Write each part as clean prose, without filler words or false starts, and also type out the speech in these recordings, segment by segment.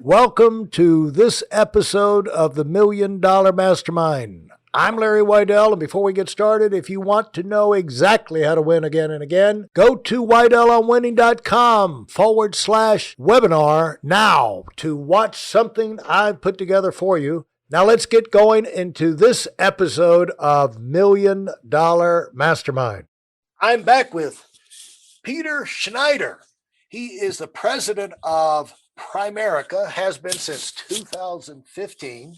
Welcome to this episode of the $1 Million Mastermind. I'm Larry Weidel, and before we get started, if you want to know exactly how to win again and again, go to weidelonwinning.com/webinar now to watch something I've put together for you. Now let's get going into this episode of $1 Million Mastermind. I'm back with Peter Schneider. He is the president of Primerica, has been since 2015.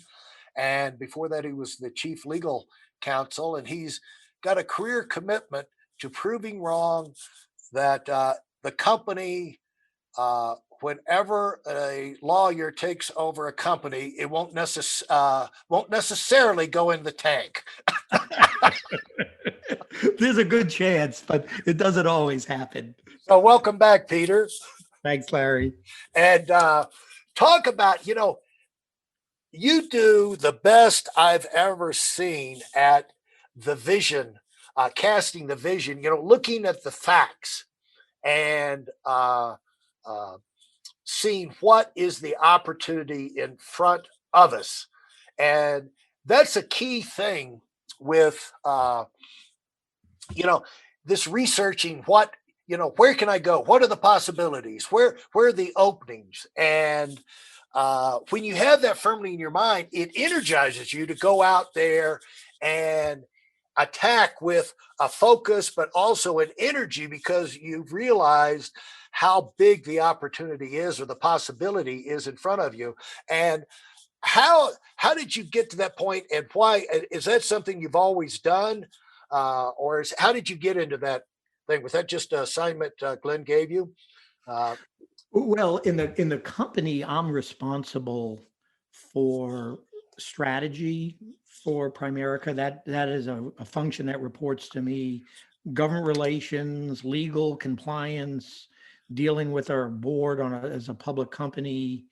And before that, he was the chief legal counsel. And he's got a career commitment to proving wrong that the company, whenever a lawyer takes over a company, it won't necessarily go in the tank. There's a good chance, but it doesn't always happen. So welcome back, Peter. Thanks, Larry. And talk about, you do the best I've ever seen at the vision, casting the vision, looking at the facts and seeing what is the opportunity in front of us. And that's a key thing with, this researching what, where can I go? What are the possibilities? Where are the openings? And when you have that firmly in your mind, it energizes you to go out there and attack with a focus, but also an energy because you've realized how big the opportunity is or the possibility is in front of you. And how did you get to that point, and why? Is that something you've always done? Or how did you get into that thing? Was that just an assignment Glenn gave you? Well, in the company, I'm responsible for strategy for Primerica. That is a function that reports to me. Government relations, legal, compliance, dealing with our board as a public company,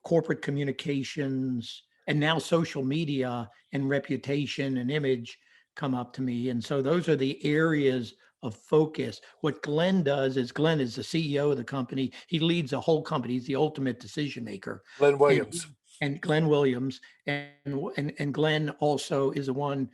corporate communications, and now social media and reputation and image come up to me. And so those are the areas of focus. What Glenn does is Glenn is the CEO of the company. He leads the whole company. He's the ultimate decision maker. Glenn Williams. And Glenn Williams. And Glenn also is the one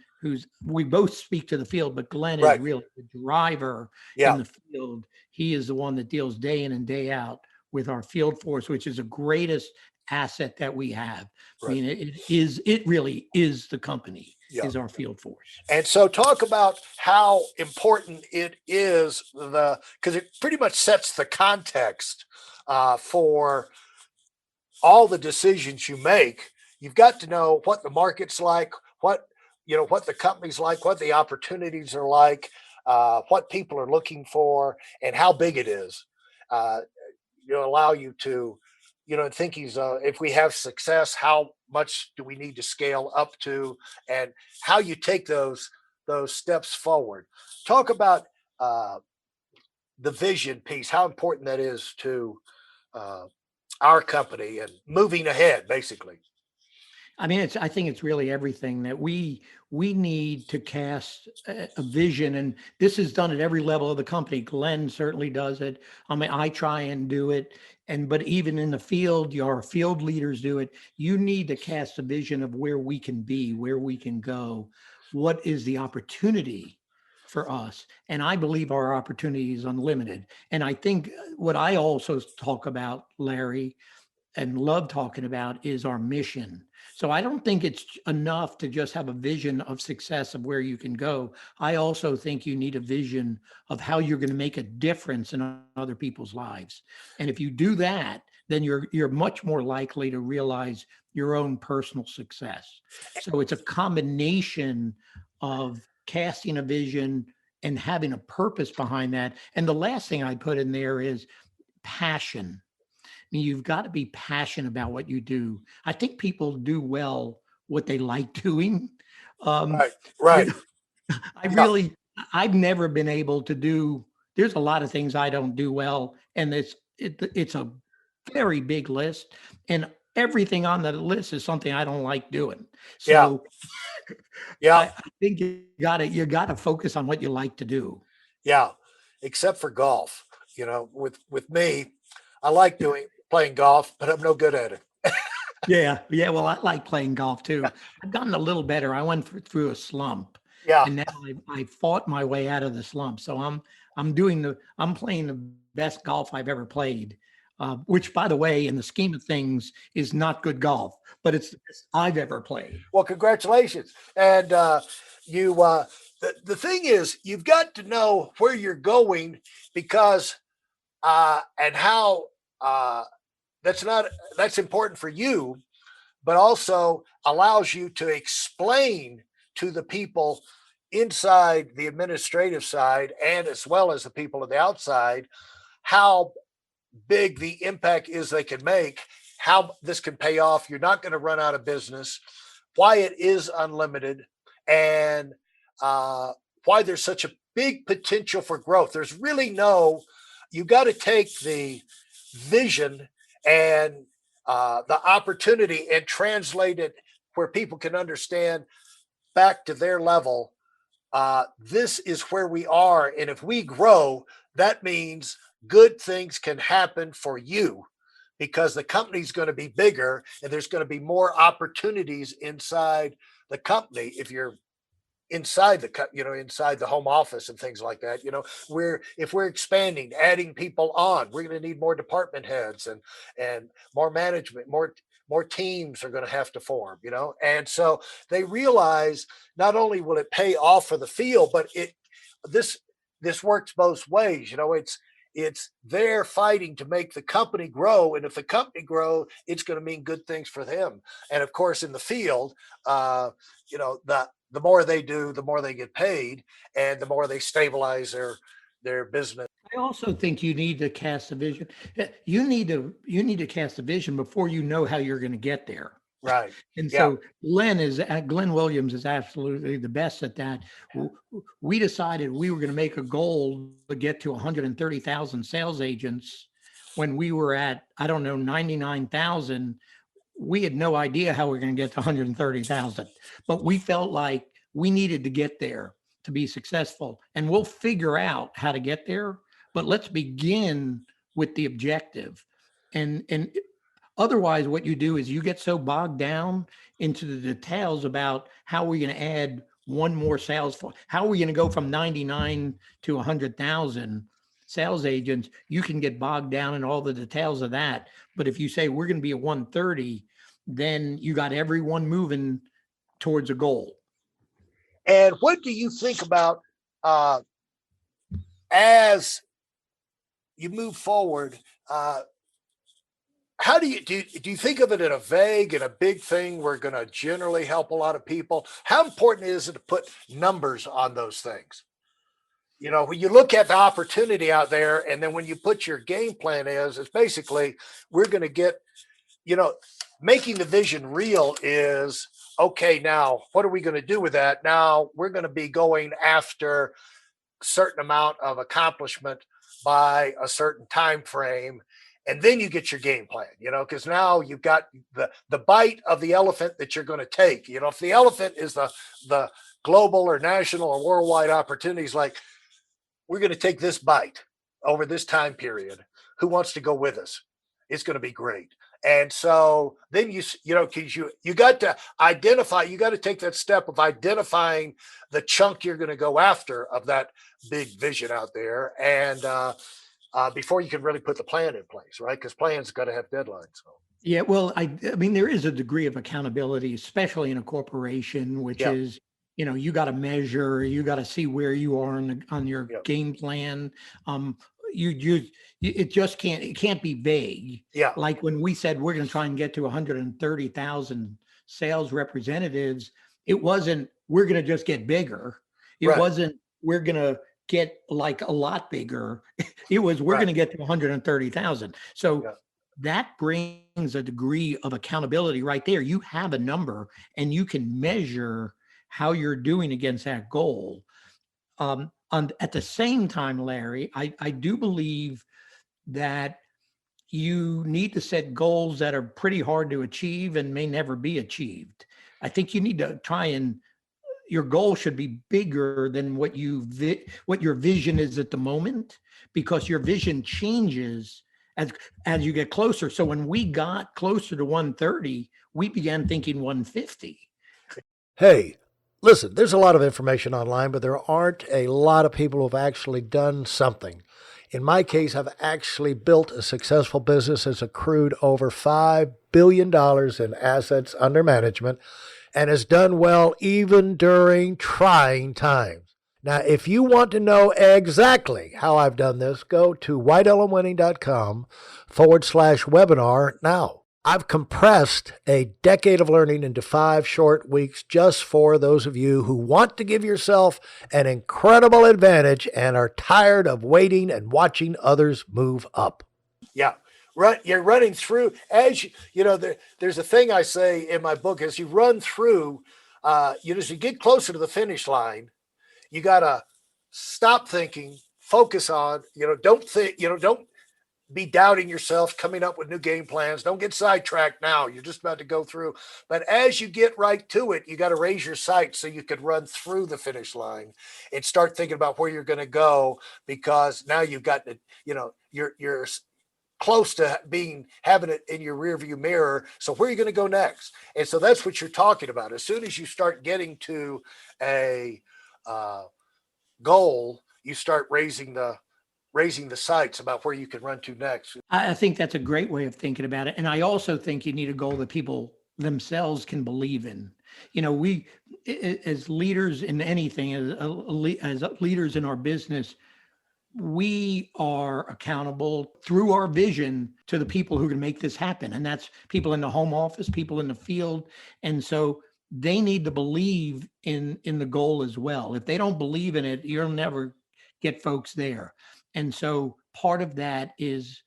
we both speak to the field, but Glenn is really the driver in the field. He is the one that deals day in and day out with our field force, which is the greatest asset that we have. I mean, it really is the company. Is our field force. And so talk about how important it is, because it pretty much sets the context for all the decisions you make. You've got to know what the market's like, what the company's like, what the opportunities are like, what people are looking for, and how big it is. Allow you to, thinking if we have success, how much do we need to scale up to, and how you take those steps forward. Talk about the vision piece, how important that is to our company and moving ahead, basically. I mean, I think it's really everything that we need to cast a vision, and this is done at every level of the company. Glenn certainly does it. I mean, I try and do it, but even in the field, your field leaders do it. You need to cast a vision of where we can be, where we can go. What is the opportunity for us? And I believe our opportunity is unlimited. And I think what I also talk about, Larry, and love talking about is our mission. So I don't think it's enough to just have a vision of success of where you can go. I also think you need a vision of how you're going to make a difference in other people's lives. And if you do that, then you're much more likely to realize your own personal success. So it's a combination of casting a vision and having a purpose behind that. And the last thing I put in there is passion. I mean, you've got to be passionate about what you do. I think people do well what they like doing. Right. I've never been able to do. There's a lot of things I don't do well, and it's a very big list, and everything on the list is something I don't like doing. So, I think you got to focus on what you like to do. Yeah, except for golf. With me, I like doing playing golf, but I'm no good at it. Yeah, yeah. Well, I like playing golf too. I've gotten a little better. I went through a slump, Yeah. and now I fought my way out of the slump. So I'm playing the best golf I've ever played. Which, by the way, in the scheme of things, is not good golf, but it's the best I've ever played. Well, congratulations. And you, the thing is, you've got to know where you're going because and how that's not that's important for you, but also allows you to explain to the people inside the administrative side and as well as the people on the outside how big the impact is they can make, how this can pay off. You're not going to run out of business, why it is unlimited, and uh, why there's such a big potential for growth. There's really no, you got to take the vision and the opportunity and translate it where people can understand back to their level. This is where we are. And if we grow, that means good things can happen for you because the company's going to be bigger and there's going to be more opportunities inside the company if you're inside inside the home office and things like that. We're if we're expanding, adding people on, we're going to need more department heads and more management, more teams are going to have to form. And so they realize not only will it pay off for the field, but this this works both ways. It's they're fighting to make the company grow, and if the company grow, it's going to mean good things for them. And of course, in the field, the more they do, the more they get paid, and the more they stabilize their business. I also think you need to cast a vision. You need to cast a vision before you know how you're going to get there. Right. And Yeah. so Glenn Williams is absolutely the best at that. We decided we were going to make a goal to get to 130,000 sales agents when we were at, I don't know, 99,000. We had no idea how we were going to get to 130,000, but we felt like we needed to get there to be successful, and we'll figure out how to get there. But let's begin with the objective. And otherwise, what you do is you get so bogged down into the details about how we're going to add one more sales force. How are we going to go from 99 to 100,000 sales agents? You can get bogged down in all the details of that. But if you say we're going to be at 130, then you got everyone moving towards a goal. And what do you think about as you move forward? How do you think of it in a vague and a big thing? We're going to generally help a lot of people. How important is it to put numbers on those things? When you look at the opportunity out there, and then when you put your game plan it's basically we're going to get, making the vision real is okay. Now, what are we going to do with that? Now we're going to be going after a certain amount of accomplishment by a certain time frame, and then you get your game plan, because now you've got the bite of the elephant that you're going to take. If the elephant is the global or national or worldwide opportunities, like we're going to take this bite over this time period, who wants to go with us? It's going to be great. And so then because you got to identify, you got to take that step of identifying the chunk you're going to go after of that big vision out there, and before you can really put the plan in place, right? Because plans got to have deadlines. So. Yeah, well, I mean, there is a degree of accountability, especially in a corporation, which Yeah. is, you got to measure, you got to see where you are on your Yeah. game plan. It just can't be vague. Yeah. Like when we said we're going to try and get to 130,000 sales representatives, it wasn't we're going to just get bigger. It Right. wasn't we're going to get like a lot bigger. It was we're Right. going to get to 130,000. So Yeah. that brings a degree of accountability right there. You have a number and you can measure how you're doing against that goal. At the same time, Larry, I do believe that you need to set goals that are pretty hard to achieve and may never be achieved. I think you need to try and your goal should be bigger than what your vision is at the moment, because your vision changes as as you get closer. So when we got closer to 130, we began thinking 150. Hey, listen, there's a lot of information online, but there aren't a lot of people who've actually done something. In my case, I've actually built a successful business that's accrued over $5 billion in assets under management and has done well even during trying times. Now, if you want to know exactly how I've done this, go to whitelmwinning.com/webinar now. I've compressed a decade of learning into 5 short weeks just for those of you who want to give yourself an incredible advantage and are tired of waiting and watching others move up. Yeah. You're running through as there's a thing I say in my book as you run through, as you get closer to the finish line, you got to stop thinking, focus on, don't think, don't be doubting yourself, coming up with new game plans. Don't get sidetracked now. You're just about to go through. But as you get right to it, you got to raise your sights so you could run through the finish line and start thinking about where you're going to go, because now you've got to, you're close to having it in your rearview mirror. So where are you going to go next? And so that's what you're talking about. As soon as you start getting to a goal, you start raising the sights about where you can run to next. I think that's a great way of thinking about it. And I also think you need a goal that people themselves can believe in. We, as leaders in anything, as leaders in our business, we are accountable through our vision to the people who can make this happen. And that's people in the home office, people in the field. And so they need to believe in the goal as well. If they don't believe in it, you'll never get folks there. And so part of that is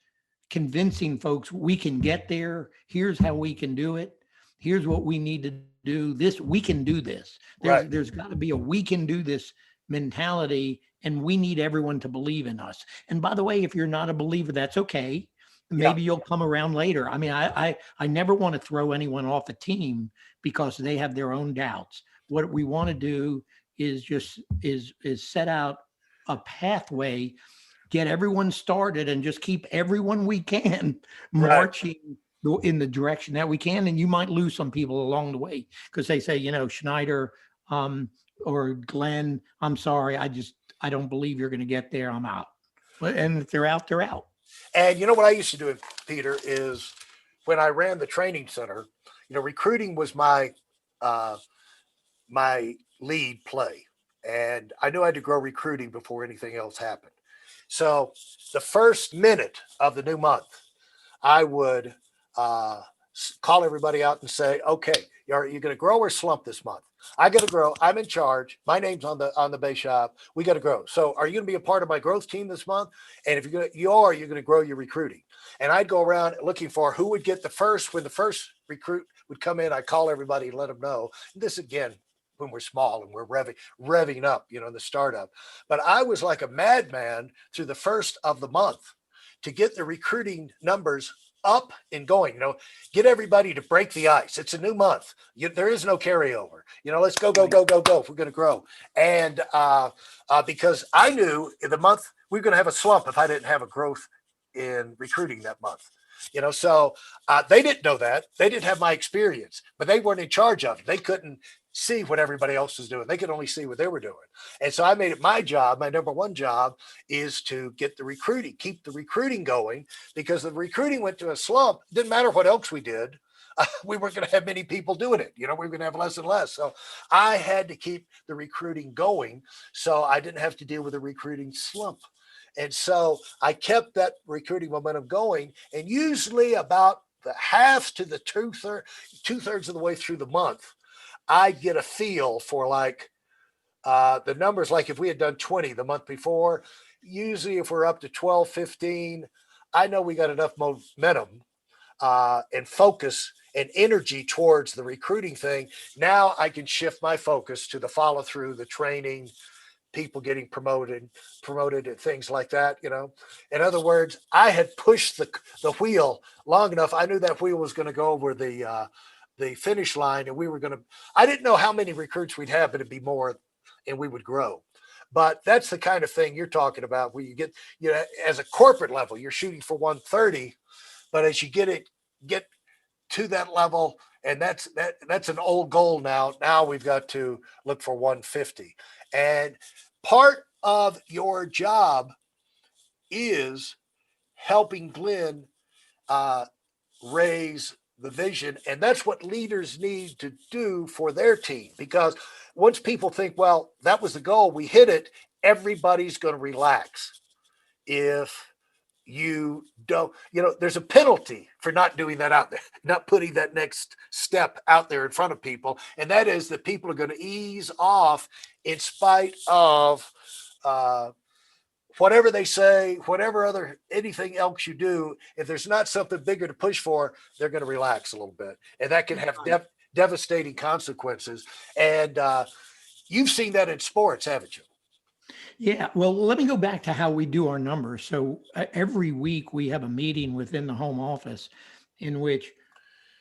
convincing folks we can get there. Here's how we can do it. Here's what we need to do. We can do this. There's got to be a we can do this mentality, and we need everyone to believe in us. And by the way, if you're not a believer, that's okay. Maybe you'll come around later. I mean, I never want to throw anyone off a team because they have their own doubts. What we want to do is just is set out a pathway, get everyone started, and just keep everyone we can marching in the direction that we can. And you might lose some people along the way because they say, Schneider or Glenn, I'm sorry, I don't believe you're going to get there. I'm out. And if they're out, they're out. And what I used to do, Peter, is when I ran the training center, recruiting was my lead play. And I knew I had to grow recruiting before anything else happened. So the first minute of the new month, I would call everybody out and say, okay, are you going to grow or slump this month? I got to grow. I'm in charge. My name's on the base shop. We got to grow. So are you going to be a part of my growth team this month? And if you're going to grow your recruiting. And I'd go around looking for who would get when the first recruit would come in, I'd call everybody and let them know. And this again, when we're small and we're revving up, in the startup. But I was like a madman through the first of the month to get the recruiting numbers up and going, get everybody to break the ice. It's a new month. There is no carryover. Let's go if we're going to grow. And because I knew in the month we were going to have a slump if I didn't have a growth in recruiting that month. So they didn't know that. They didn't have my experience, but they weren't in charge of it. They couldn't see what everybody else was doing. They could only see what they were doing. And so I made it my job. My number one job is to get the recruiting, keep the recruiting going, because the recruiting went to a slump. Didn't matter what else we did. We weren't going to have many people doing it. We were going to have less and less. So I had to keep the recruiting going so I didn't have to deal with a recruiting slump. And so I kept that recruiting momentum going, and usually about the half to the two-thirds of the way through the month, I get a feel for the numbers. Like if we had done 20 the month before, usually if we're up to 12, 15, I know we got enough momentum and focus and energy towards the recruiting thing. Now I can shift my focus to the follow through, the training, people getting promoted and things like that. In other words, I had pushed the wheel long enough. I knew that wheel was going to go over the finish line, and I didn't know how many recruits we'd have, but it'd be more and we would grow. But that's the kind of thing you're talking about where you get, as a corporate level, you're shooting for 130, but as you get to that level, and that's an old goal now. Now we've got to look for 150. And part of your job is helping Glenn uh, raise the vision. And that's what leaders need to do for their team. Because once people think, well, that was the goal, we hit it, everybody's going to relax. If you don't, there's a penalty for not doing that out there, not putting that next step out there in front of people. And that is that people are going to ease off in spite of uh, whatever they say, anything else you do. If there's not something bigger to push for, they're going to relax a little bit. And that can have devastating consequences. And you've seen that in sports, haven't you? Yeah, well, let me go back to how we do our numbers. So every week we have a meeting within the home office in which,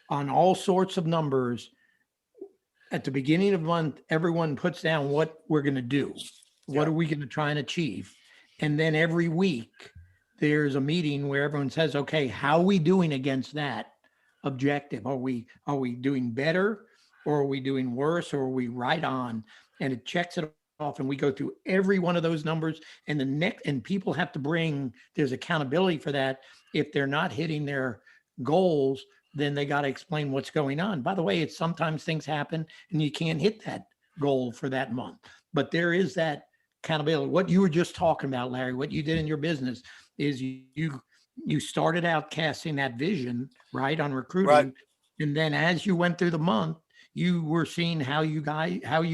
on all sorts of numbers, at the beginning of the month, everyone puts down what we're going to do. What are we going to try and achieve? And then every week there's a meeting where everyone says, okay, how are we doing against that objective? Are we doing better, or are we doing worse, or are we right on? And it checks it off, and we go through every one of those numbers, and and people have to there's accountability for that. If they're not hitting their goals, then they got to explain what's going on. By the way, it's sometimes things happen and you can't hit that goal for that month, but there is that accountability. What you were just talking about, Larry, what you did in your business is you started out casting that vision, right, on recruiting. Right. And then as you went through the month, you were seeing how you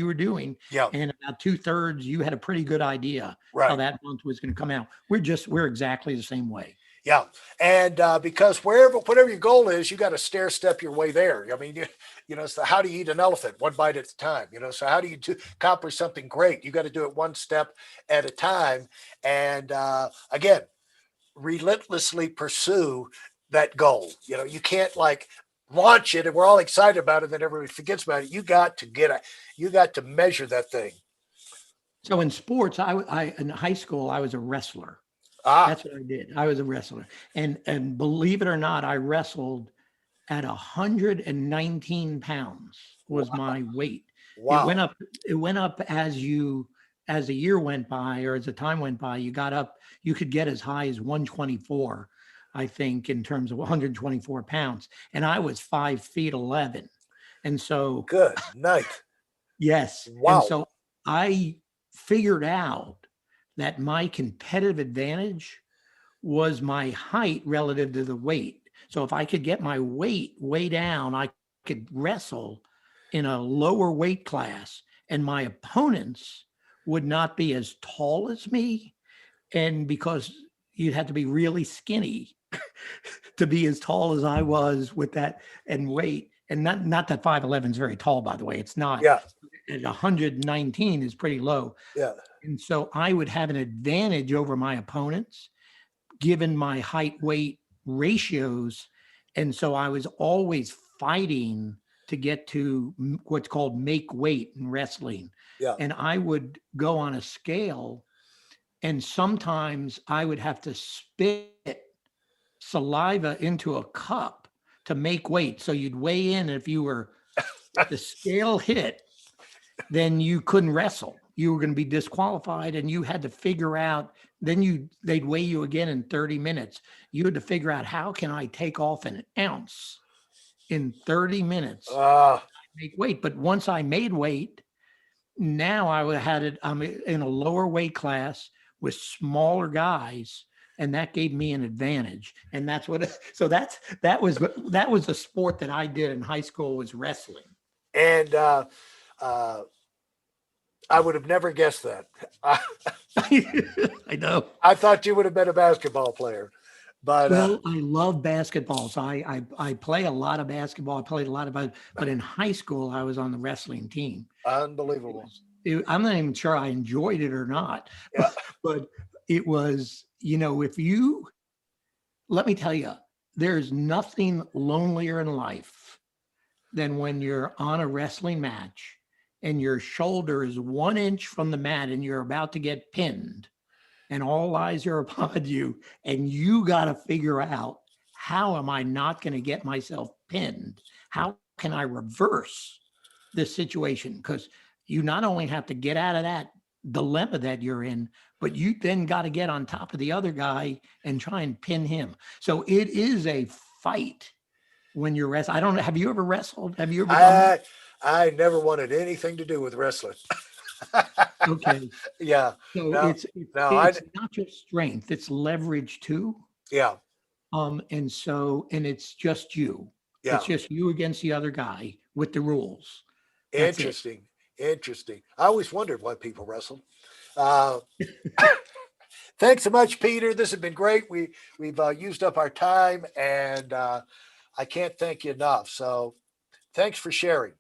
were doing. Yeah. And about 2/3, you had a pretty good idea how that month was going to come out. We're exactly the same way. Yeah. And because whatever your goal is, you got to stair step your way there. I mean, so how do you eat an elephant? One bite at a time, so how do you accomplish something great? You got to do it one step at a time. And again, relentlessly pursue that goal. You can't launch it and we're all excited about it, and then everybody forgets about it. You got to measure that thing. So in sports, I in high school, I was a wrestler. That's what I did. I was a wrestler. And believe it or not, I wrestled at 119 pounds was my weight. Wow. It went up as the year went by, or as the time went by, you could get as high as 124, I think, in terms of 124 pounds. And I was 5'11". And so good night. Yes. Wow. And so I figured out that my competitive advantage was my height relative to the weight. So if I could get my weight way down, I could wrestle in a lower weight class, and my opponents would not be as tall as me. And because you'd have to be really skinny to be as tall as I was with that and weight. And not that 5'11" is very tall, by the way. It's not. Yeah. And 119 is pretty low. Yeah. And so I would have an advantage over my opponents, given my height weight ratios. And so I was always fighting to get to what's called make weight in wrestling. Yeah. And I would go on a scale, and sometimes I would have to spit saliva into a cup to make weight. So you'd weigh in, and if the scale hit, then you couldn't wrestle. You were going to be disqualified, and you had to figure out, they'd weigh you again in 30 minutes. You had to figure out, how can I take off an ounce in 30 minutes to make weight? But once I made weight, now I'm in a lower weight class with smaller guys, and that gave me an advantage. And that was the sport that I did in high school, was wrestling. And I would have never guessed that. I know. I thought you would have been a basketball player. But well, I love basketball. So I play a lot of basketball. I played a lot of it, but in high school, I was on the wrestling team. Unbelievable. I'm not even sure I enjoyed it or not. Yeah. But it was, let me tell you, there's nothing lonelier in life than when you're on a wrestling match and your shoulder is 1 inch from the mat and you're about to get pinned and all eyes are upon you, and you got to figure out, how am I not going to get myself pinned? How can I reverse this situation? Because you not only have to get out of that dilemma that you're in, but you then got to get on top of the other guy and try and pin him. So it is a fight when you're wrestling. I don't know. Have you ever wrestled? Have you ever done that? I never wanted anything to do with wrestling. Okay. Yeah. So No, no, it's not just strength, it's leverage too. yeah, And it's just you. yeah. It's just you against the other guy with the rules. That's it. Interesting. Interesting. I always wondered why people wrestled. Uh, thanks so much, Peter. This has been great. We've used up our time, and I can't thank you enough. So thanks for sharing.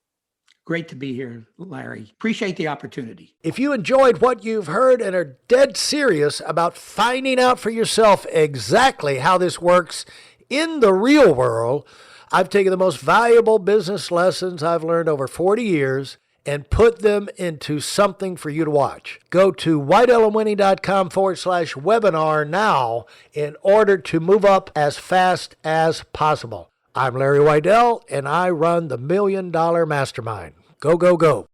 Great to be here, Larry. Appreciate the opportunity. If you enjoyed what you've heard and are dead serious about finding out for yourself exactly how this works in the real world, I've taken the most valuable business lessons I've learned over 40 years and put them into something for you to watch. Go to whiteelementing.com/webinar now in order to move up as fast as possible. I'm Larry Weidel, and I run the $1 Million Mastermind. Go, go, go.